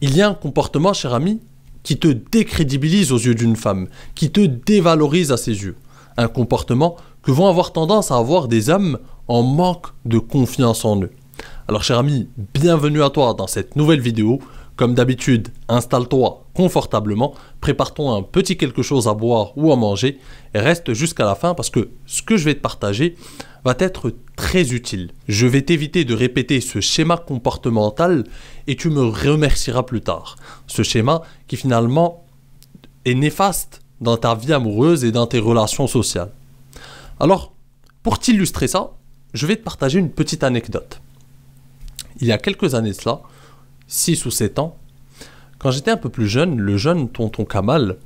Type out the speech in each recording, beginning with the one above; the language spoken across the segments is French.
Il y a un comportement, cher ami, qui te décrédibilise aux yeux d'une femme, qui te dévalorise à ses yeux. Un comportement que vont avoir tendance à avoir des hommes en manque de confiance en eux. Alors cher ami, bienvenue à toi dans cette nouvelle vidéo. Comme d'habitude, installe-toi confortablement, prépare-toi un petit quelque chose à boire ou à manger et reste jusqu'à la fin parce que ce que je vais te partager va être très utile. Je vais t'éviter de répéter ce schéma comportemental et tu me remercieras plus tard. Ce schéma qui finalement est néfaste dans ta vie amoureuse et dans tes relations sociales. Alors, pour t'illustrer ça, je vais te partager une petite anecdote. Il y a quelques années de cela, 6 ou 7 ans, quand j'étais un peu plus jeune, le jeune tonton Kamal,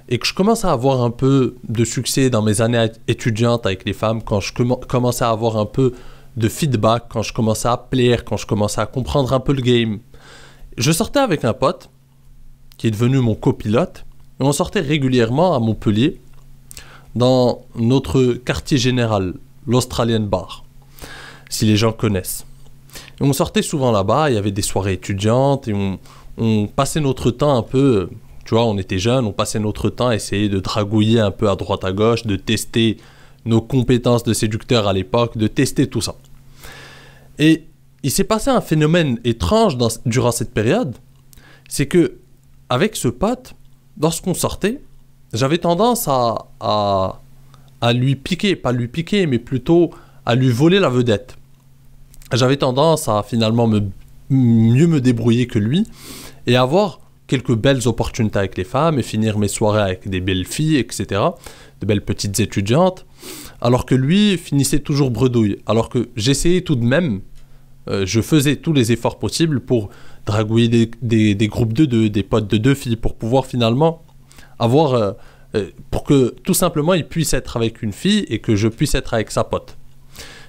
et que je commençais à avoir un peu de succès dans mes années étudiantes avec les femmes, quand je commençais à avoir un peu de feedback, quand je commençais à plaire, quand je commençais à comprendre un peu le game, je sortais avec un pote, qui est devenu mon copilote, et on sortait régulièrement à Montpellier, dans notre quartier général, l'Australian Bar, si les gens connaissent. Et on sortait souvent là-bas, il y avait des soirées étudiantes, et on passait notre temps un peu, tu vois, on était jeunes, on passait notre temps à essayer de dragouiller un peu à droite à gauche, de tester nos compétences de séducteur à l'époque, de tester tout ça. Et il s'est passé un phénomène étrange durant cette période, c'est que avec ce pote, lorsqu'on sortait, j'avais tendance à lui piquer, pas lui piquer, mais plutôt à lui voler la vedette. J'avais tendance à finalement mieux me débrouiller que lui et avoir quelques belles opportunités avec les femmes et finir mes soirées avec des belles filles, etc. De belles petites étudiantes, alors que lui finissait toujours bredouille. Alors que j'essayais tout de même, je faisais tous les efforts possibles pour dragouiller des groupes de deux, des potes de deux filles, pour pouvoir finalement avoir... pour que tout simplement il puisse être avec une fille et que je puisse être avec sa pote.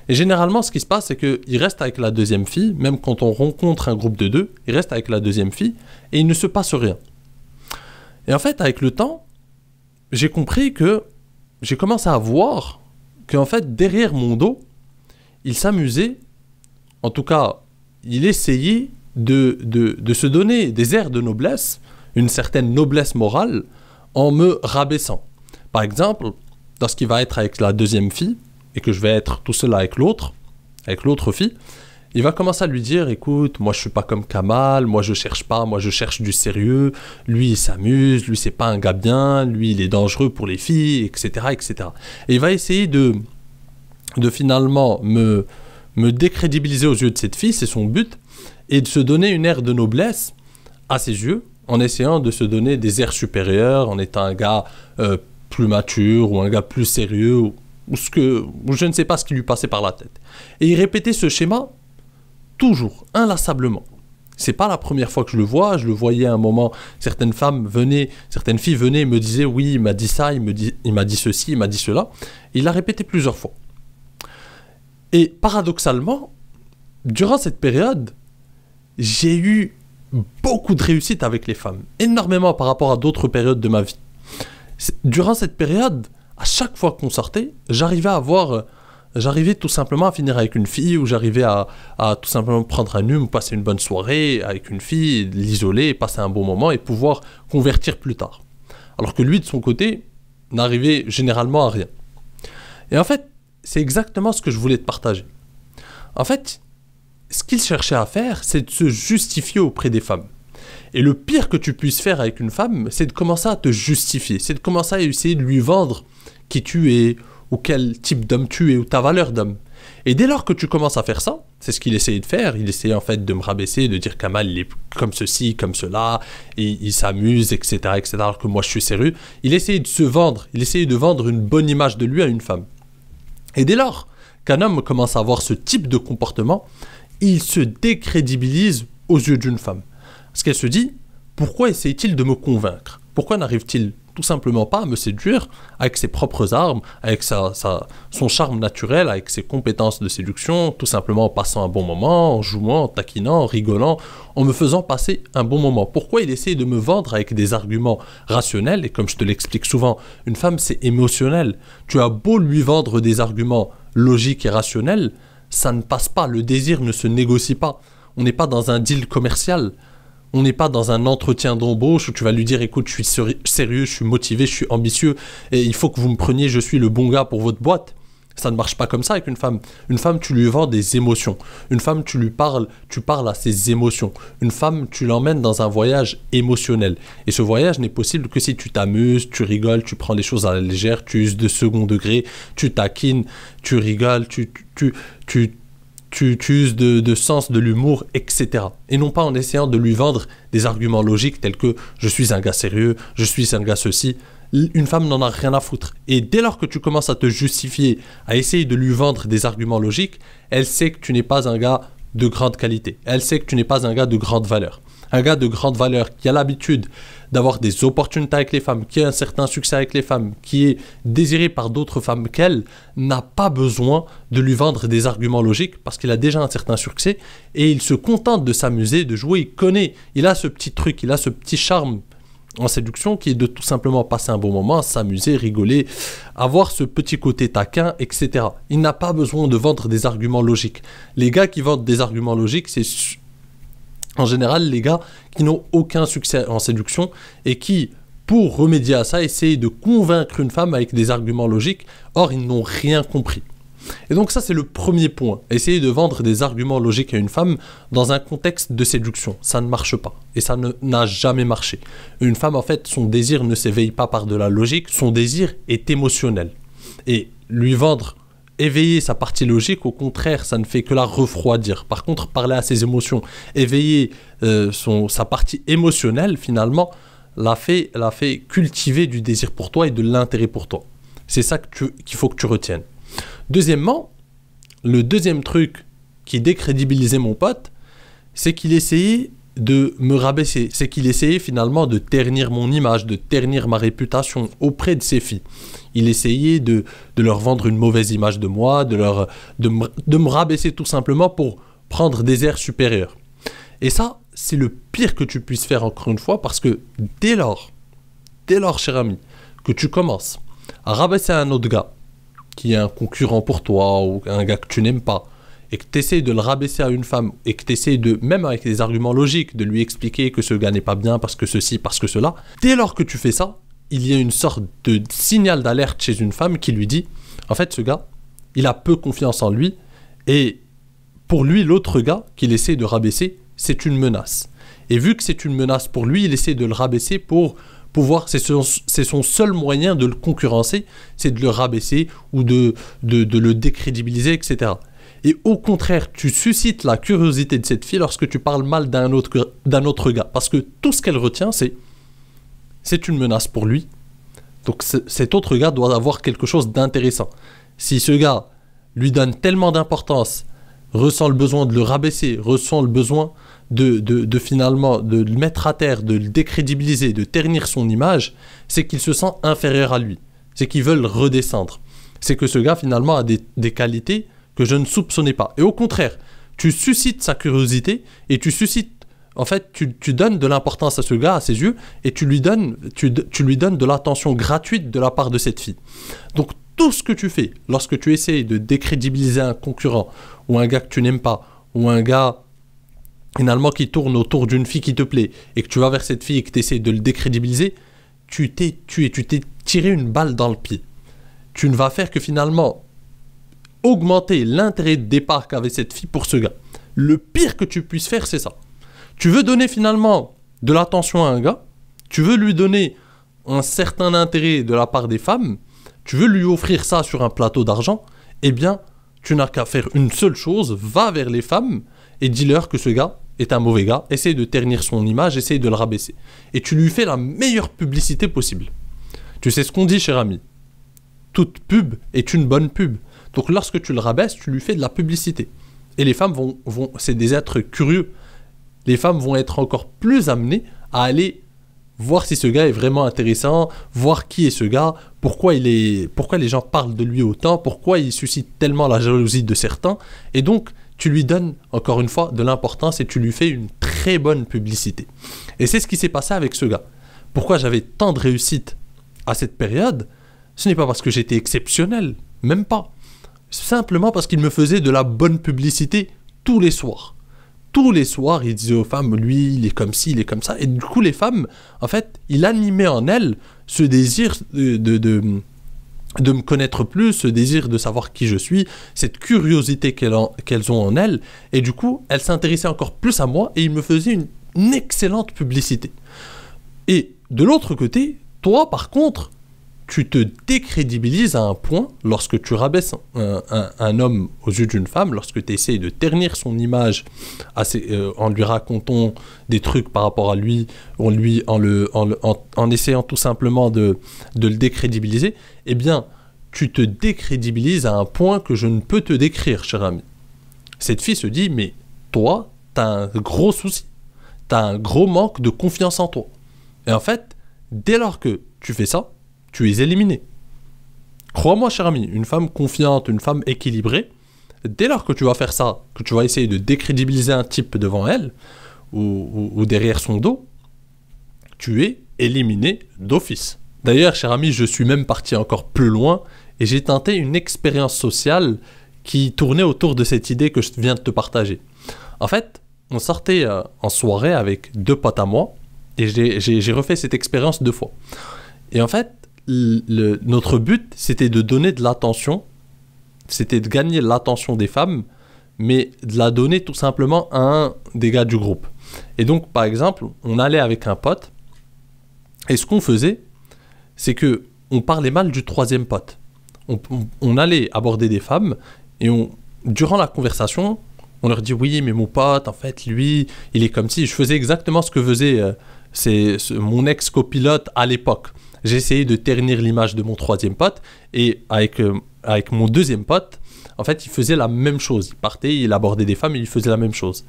Et généralement, ce qui se passe, c'est qu'il reste avec la deuxième fille, même quand on rencontre un groupe de deux, il reste avec la deuxième fille et il ne se passe rien. Et en fait, avec le temps, j'ai compris que j'ai commencé à voir qu'en fait, derrière mon dos, il s'amusait, en tout cas, il essayait de se donner des airs de noblesse, une certaine noblesse morale, en me rabaissant. Par exemple, lorsqu'il va être avec la deuxième fille, et que je vais être tout seul avec l'autre fille, il va commencer à lui dire, écoute, moi je suis pas comme Kamal, moi je cherche pas, moi je cherche du sérieux, lui il s'amuse, lui c'est pas un gars bien, lui il est dangereux pour les filles, etc. etc. Et il va essayer de finalement me décrédibiliser aux yeux de cette fille, c'est son but, et de se donner une aire de noblesse à ses yeux, en essayant de se donner des airs supérieurs, en étant un gars plus mature, ou un gars plus sérieux, ou je ne sais pas ce qui lui passait par la tête. Et il répétait ce schéma toujours, inlassablement. C'est pas la première fois que je le vois, je le voyais à un moment, certaines filles venaient et me disaient, oui, il m'a dit ça, il m'a dit ceci, il m'a dit cela. Et il l'a répété plusieurs fois. Et paradoxalement, durant cette période, j'ai eu beaucoup de réussite avec les femmes, énormément par rapport à d'autres périodes de ma vie. Durant cette période, à chaque fois qu'on sortait, j'arrivais tout simplement à finir avec une fille, ou j'arrivais à tout simplement prendre un hume, passer une bonne soirée avec une fille, l'isoler, passer un bon moment et pouvoir convertir plus tard. Alors que lui, de son côté, n'arrivait généralement à rien. Et en fait, c'est exactement ce que je voulais te partager. En fait, ce qu'il cherchait à faire, c'est de se justifier auprès des femmes. Et le pire que tu puisses faire avec une femme, c'est de commencer à te justifier, c'est de commencer à essayer de lui vendre qui tu es, ou quel type d'homme tu es, ou ta valeur d'homme. Et dès lors que tu commences à faire ça, c'est ce qu'il essayait de faire, il essayait en fait de me rabaisser, de dire Kamal il est comme ceci, comme cela, et il s'amuse, etc., etc., alors que moi je suis sérieux. Il essayait de se vendre, il essayait de vendre une bonne image de lui à une femme. Et dès lors qu'un homme commence à avoir ce type de comportement, il se décrédibilise aux yeux d'une femme. Parce qu'elle se dit, pourquoi essaye-t-il de me convaincre? Pourquoi n'arrive-t-il tout simplement pas à me séduire avec ses propres armes, avec son charme naturel, avec ses compétences de séduction, tout simplement en passant un bon moment, en jouant, en taquinant, en rigolant, en me faisant passer un bon moment? Pourquoi il essaie de me vendre avec des arguments rationnels? Et comme je te l'explique souvent, une femme c'est émotionnel. Tu as beau lui vendre des arguments logiques et rationnels, ça ne passe pas, le désir ne se négocie pas. On n'est pas dans un deal commercial. On n'est pas dans un entretien d'embauche où tu vas lui dire écoute, je suis sérieux, je suis motivé, je suis ambitieux et il faut que vous me preniez, je suis le bon gars pour votre boîte. Ça ne marche pas comme ça avec une femme. Une femme, tu lui vends des émotions. Une femme, tu parles à ses émotions. Une femme, tu l'emmènes dans un voyage émotionnel. Et ce voyage n'est possible que si tu t'amuses, tu rigoles, tu prends les choses à la légère, tu uses de second degré, tu taquines, tu rigoles, tu uses de sens de l'humour, etc. Et non pas en essayant de lui vendre des arguments logiques tels que je suis un gars sérieux, je suis un gars ceci. Une femme n'en a rien à foutre. Et dès lors que tu commences à te justifier, à essayer de lui vendre des arguments logiques, elle sait que tu n'es pas un gars de grande qualité. Elle sait que tu n'es pas un gars de grande valeur. Un gars de grande valeur qui a l'habitude d'avoir des opportunités avec les femmes, qui a un certain succès avec les femmes, qui est désiré par d'autres femmes qu'elle, n'a pas besoin de lui vendre des arguments logiques parce qu'il a déjà un certain succès et il se contente de s'amuser, de jouer, il connaît, il a ce petit truc, il a ce petit charme en séduction qui est de tout simplement passer un bon moment, s'amuser, rigoler, avoir ce petit côté taquin, etc. Il n'a pas besoin de vendre des arguments logiques. Les gars qui vendent des arguments logiques, c'est en général les gars qui n'ont aucun succès en séduction et qui, pour remédier à ça, essayent de convaincre une femme avec des arguments logiques. Or, ils n'ont rien compris. Et donc ça, c'est le premier point. Essayer de vendre des arguments logiques à une femme dans un contexte de séduction. Ça ne marche pas. Et ça n'a jamais marché. Une femme, en fait, son désir ne s'éveille pas par de la logique. Son désir est émotionnel. Et lui vendre, éveiller sa partie logique, au contraire, ça ne fait que la refroidir. Par contre, parler à ses émotions, éveiller sa partie émotionnelle, finalement, la fait cultiver du désir pour toi et de l'intérêt pour toi. C'est ça qu'il faut que tu retiennes. Deuxièmement, le deuxième truc qui décrédibilisait mon pote, c'est qu'il essayait de me rabaisser. C'est qu'il essayait finalement de ternir mon image, de ternir ma réputation auprès de ses filles. Il essayait de leur vendre une mauvaise image de moi, de me rabaisser tout simplement pour prendre des airs supérieurs. Et ça, c'est le pire que tu puisses faire encore une fois parce que dès lors, cher ami, que tu commences à rabaisser un autre gars, qui est un concurrent pour toi ou un gars que tu n'aimes pas et que tu essaies de le rabaisser à une femme et que tu essaies de, même avec des arguments logiques, de lui expliquer que ce gars n'est pas bien parce que ceci, parce que cela, dès lors que tu fais ça, il y a une sorte de signal d'alerte chez une femme qui lui dit en fait ce gars, il a peu confiance en lui et pour lui l'autre gars qu'il essaie de rabaisser, c'est une menace. Et vu que c'est une menace pour lui, il essaie de le rabaisser pour pouvoir, c'est son seul moyen de le concurrencer, c'est de le rabaisser ou de le décrédibiliser, etc. Et au contraire, tu suscites la curiosité de cette fille lorsque tu parles mal d'un autre gars. Parce que tout ce qu'elle retient, c'est une menace pour lui. Donc cet autre gars doit avoir quelque chose d'intéressant. Si ce gars lui donne tellement d'importance, ressent le besoin de le rabaisser, ressent le besoin finalement de le mettre à terre, de le décrédibiliser, de ternir son image, c'est qu'il se sent inférieur à lui. C'est qu'ils veulent redescendre. C'est que ce gars finalement a des qualités que je ne soupçonnais pas. Et au contraire, tu suscites sa curiosité et en fait, tu donnes de l'importance à ce gars, à ses yeux, et tu lui donnes de l'attention gratuite de la part de cette fille. Donc tout ce que tu fais lorsque tu essayes de décrédibiliser un concurrent ou un gars que tu n'aimes pas ou un gars finalement qui tourne autour d'une fille qui te plaît et que tu vas vers cette fille et que tu essaies de le décrédibiliser, tu t'es tiré une balle dans le pied. Tu ne vas faire que finalement augmenter l'intérêt de départ qu'avait cette fille pour ce gars. Le pire que tu puisses faire, c'est ça. Tu veux donner finalement de l'attention à un gars, tu veux lui donner un certain intérêt de la part des femmes, tu veux lui offrir ça sur un plateau d'argent, eh bien, tu n'as qu'à faire une seule chose, va vers les femmes et dis-leur que ce gars est un mauvais gars, essaye de ternir son image, essaye de le rabaisser. Et tu lui fais la meilleure publicité possible. Tu sais ce qu'on dit, cher ami? Toute pub est une bonne pub. Donc lorsque tu le rabaisses, tu lui fais de la publicité. Et les femmes c'est des êtres curieux. Les femmes vont être encore plus amenées à aller voir si ce gars est vraiment intéressant, voir qui est ce gars, pourquoi les gens parlent de lui autant, pourquoi il suscite tellement la jalousie de certains. Et donc, tu lui donnes, encore une fois, de l'importance et tu lui fais une très bonne publicité. Et c'est ce qui s'est passé avec ce gars. Pourquoi j'avais tant de réussite à cette période? Ce n'est pas parce que j'étais exceptionnel, même pas. Simplement parce qu'il me faisait de la bonne publicité tous les soirs. tous les soirs, il disait aux femmes, lui, il est comme ci, il est comme ça. Et du coup, les femmes, en fait, il animait en elles ce désir de me connaître plus, ce désir de savoir qui je suis, cette curiosité qu'elles ont en elles. Et du coup, elles s'intéressaient encore plus à moi et il me faisait une excellente publicité. Et de l'autre côté, toi, par contre, tu te décrédibilises à un point lorsque tu rabaisses un homme aux yeux d'une femme, lorsque tu essayes de ternir son image en lui racontant des trucs par rapport à lui, en essayant tout simplement de le décrédibiliser, eh bien, tu te décrédibilises à un point que je ne peux te décrire, cher ami. Cette fille se dit, mais toi, t'as un gros souci, t'as un gros manque de confiance en toi. Et en fait, dès lors que tu fais ça, tu es éliminé. Crois-moi, cher ami, une femme confiante, une femme équilibrée, dès lors que tu vas faire ça, que tu vas essayer de décrédibiliser un type devant elle, ou derrière son dos, tu es éliminé d'office. D'ailleurs, cher ami, je suis même parti encore plus loin, et j'ai tenté une expérience sociale qui tournait autour de cette idée que je viens de te partager. En fait, on sortait en soirée avec 2 potes à moi, et j'ai refait cette expérience 2 fois. Et en fait, notre but, c'était de donner de l'attention, c'était de gagner l'attention des femmes, mais de la donner tout simplement à un des gars du groupe. Et donc, par exemple, on allait avec un pote, et ce qu'on faisait, c'est que on parlait mal du 3e pote. On allait aborder des femmes, et durant la conversation, on leur dit « Oui, mais mon pote, en fait, lui, il est comme si... » Je faisais exactement ce que faisait mon ex-copilote à l'époque. J'ai essayé de ternir l'image de mon 3e pote, et avec mon 2e pote, en fait, il faisait la même chose. Il partait, il abordait des femmes, et il faisait la même chose.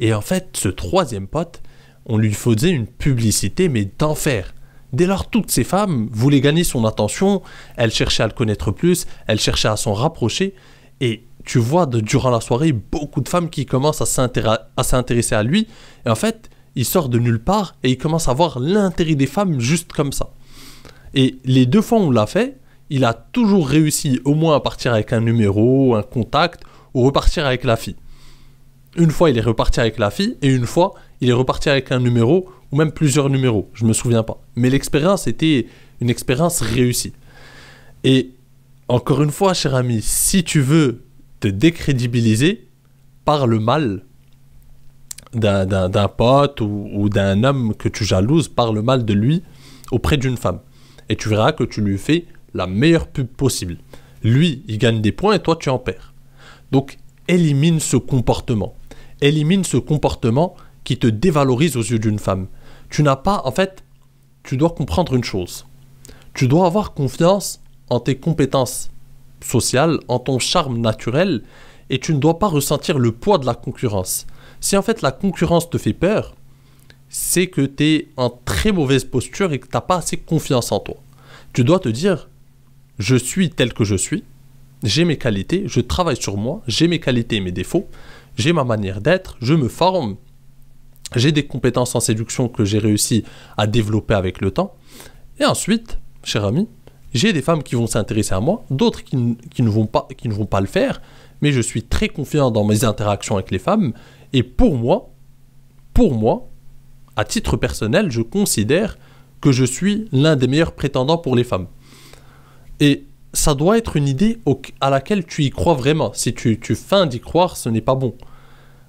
Et en fait, ce 3e pote, on lui faisait une publicité, mais d'enfer. Dès lors, toutes ces femmes voulaient gagner son attention, elles cherchaient à le connaître plus, elles cherchaient à s'en rapprocher, et tu vois, durant la soirée, beaucoup de femmes qui commencent à s'intéresser à lui, et en fait, il sort de nulle part, et il commence à voir l'intérêt des femmes juste comme ça. Et les 2 fois où on l'a fait, il a toujours réussi au moins à partir avec un numéro, un contact, ou repartir avec la fille. Une fois, il est reparti avec la fille, et une fois, il est reparti avec un numéro, ou même plusieurs numéros, je me souviens pas. Mais l'expérience était une expérience réussie. Et encore une fois, cher ami, si tu veux te décrédibiliser, parle mal d'un pote ou d'un homme que tu jalouses, parle mal de lui auprès d'une femme. Et tu verras que tu lui fais la meilleure pub possible. Lui, il gagne des points et toi, tu en perds. Donc, élimine ce comportement. Élimine ce comportement qui te dévalorise aux yeux d'une femme. Tu n'as pas, en fait, tu dois comprendre une chose. Tu dois avoir confiance en tes compétences sociales, en ton charme naturel, et tu ne dois pas ressentir le poids de la concurrence. Si en fait la concurrence te fait peur, c'est que tu es en très mauvaise posture et que tu n'as pas assez confiance en toi. Tu dois te dire, je suis tel que je suis, j'ai mes qualités, je travaille sur moi, j'ai mes qualités et mes défauts, j'ai ma manière d'être, je me forme, j'ai des compétences en séduction que j'ai réussi à développer avec le temps. Et ensuite, cher ami, j'ai des femmes qui vont s'intéresser à moi, d'autres qui ne vont pas le faire, mais je suis très confiant dans mes interactions avec les femmes. Et pour moi, à titre personnel, je considère que je suis l'un des meilleurs prétendants pour les femmes. Et ça doit être une idée à laquelle tu y crois vraiment. Si tu feins d'y croire, ce n'est pas bon.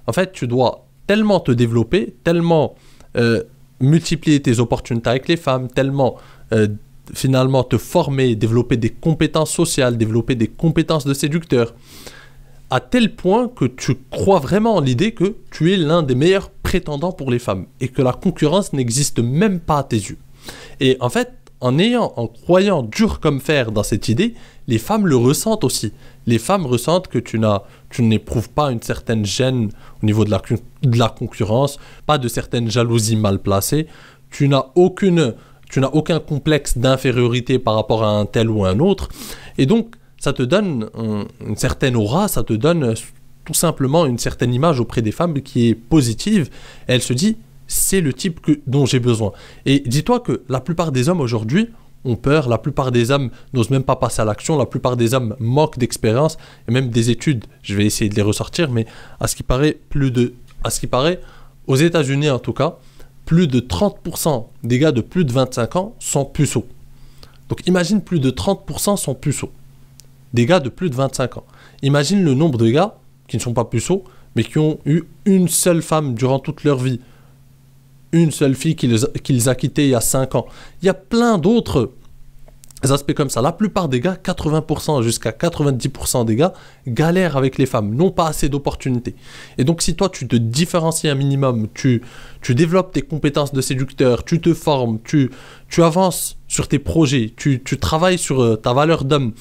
En fait, tu dois tellement te développer, tellement multiplier tes opportunités avec les femmes, tellement finalement te former, développer des compétences sociales, développer des compétences de séducteur, à tel point que tu crois vraiment en l'idée que tu es l'un des meilleurs prétendants pour les femmes et que la concurrence n'existe même pas à tes yeux. Et en fait, en croyant dur comme fer dans cette idée, les femmes le ressentent aussi. Les femmes ressentent que tu n'éprouves pas une certaine gêne au niveau de la concurrence, pas de certaine jalousie mal placée, tu n'as aucun complexe d'infériorité par rapport à un tel ou un autre, et donc ça te donne une certaine aura, ça te donne tout simplement une certaine image auprès des femmes qui est positive, et elle se dit, c'est le type dont j'ai besoin. Et dis-toi que la plupart des hommes aujourd'hui ont peur, la plupart des hommes n'osent même pas passer à l'action, la plupart des hommes manquent d'expérience, et même des études, je vais essayer de les ressortir, mais à ce qui paraît, plus à ce qui paraît, aux États-Unis en tout cas, plus de 30% des gars de plus de 25 ans sont puceaux. Donc imagine, plus de 30% sont puceaux. Des gars de plus de 25 ans. Imagine le nombre de gars qui ne sont pas puceaux, mais qui ont eu une seule femme durant toute leur vie. Une seule fille qui les a quittés il y a 5 ans. Il y a plein d'autres aspects comme ça. La plupart des gars, 80% jusqu'à 90% des gars, galèrent avec les femmes, n'ont pas assez d'opportunités. Et donc si toi tu te différencies un minimum, tu développes tes compétences de séducteur, tu te formes, tu avances sur tes projets, tu travailles sur ta valeur d'homme,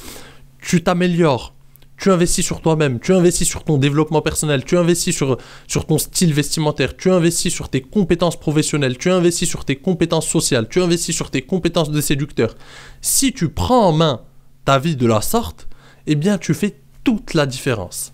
tu t'améliores, tu investis sur toi-même, tu investis sur ton développement personnel, tu investis sur ton style vestimentaire, tu investis sur tes compétences professionnelles, tu investis sur tes compétences sociales, tu investis sur tes compétences de séducteur. Si tu prends en main ta vie de la sorte, eh bien tu fais toute la différence.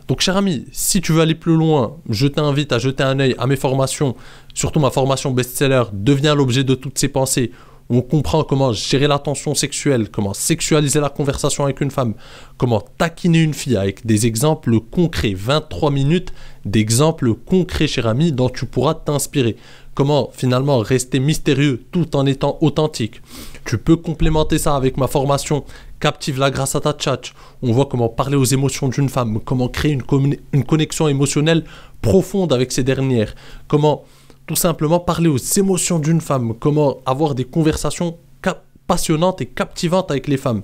Donc cher ami, si tu veux aller plus loin, je t'invite à jeter un œil à mes formations, surtout ma formation best-seller, Deviens l'objet de toutes ces pensées. On comprend comment gérer la tension sexuelle, comment sexualiser la conversation avec une femme, comment taquiner une fille avec des exemples concrets, 23 minutes d'exemples concrets, cher ami, dont tu pourras t'inspirer. Comment finalement rester mystérieux tout en étant authentique. Tu peux complémenter ça avec ma formation Captive la grâce à ta tchatch. On voit comment parler aux émotions d'une femme, comment créer une connexion émotionnelle profonde avec ces dernières, comment tout simplement parler aux émotions d'une femme, comment avoir des conversations passionnantes et captivantes avec les femmes.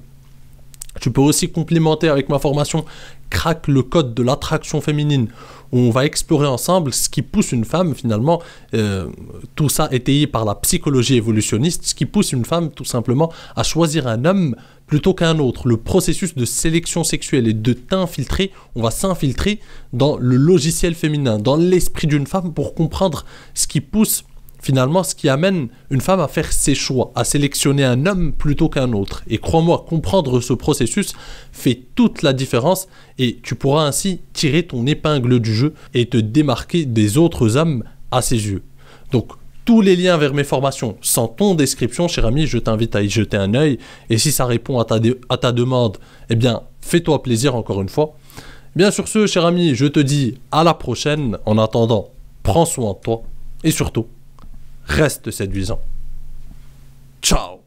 Tu peux aussi complémenter avec ma formation Craque le code de l'attraction féminine, où on va explorer ensemble ce qui pousse une femme finalement, tout ça étayé par la psychologie évolutionniste, ce qui pousse une femme tout simplement à choisir un homme plutôt qu'un autre. Le processus de sélection sexuelle et de t'infiltrer, on va s'infiltrer dans le logiciel féminin, dans l'esprit d'une femme pour comprendre ce qui pousse finalement, ce qui amène une femme à faire ses choix, à sélectionner un homme plutôt qu'un autre. Et crois-moi, comprendre ce processus fait toute la différence et tu pourras ainsi tirer ton épingle du jeu et te démarquer des autres hommes à ses yeux. Donc, tous les liens vers mes formations sont en description, cher ami, je t'invite à y jeter un œil. Et si ça répond à ta demande, eh bien, fais-toi plaisir encore une fois. Bien sur ce, cher ami, je te dis à la prochaine. En attendant, prends soin de toi et surtout, reste séduisant. Ciao!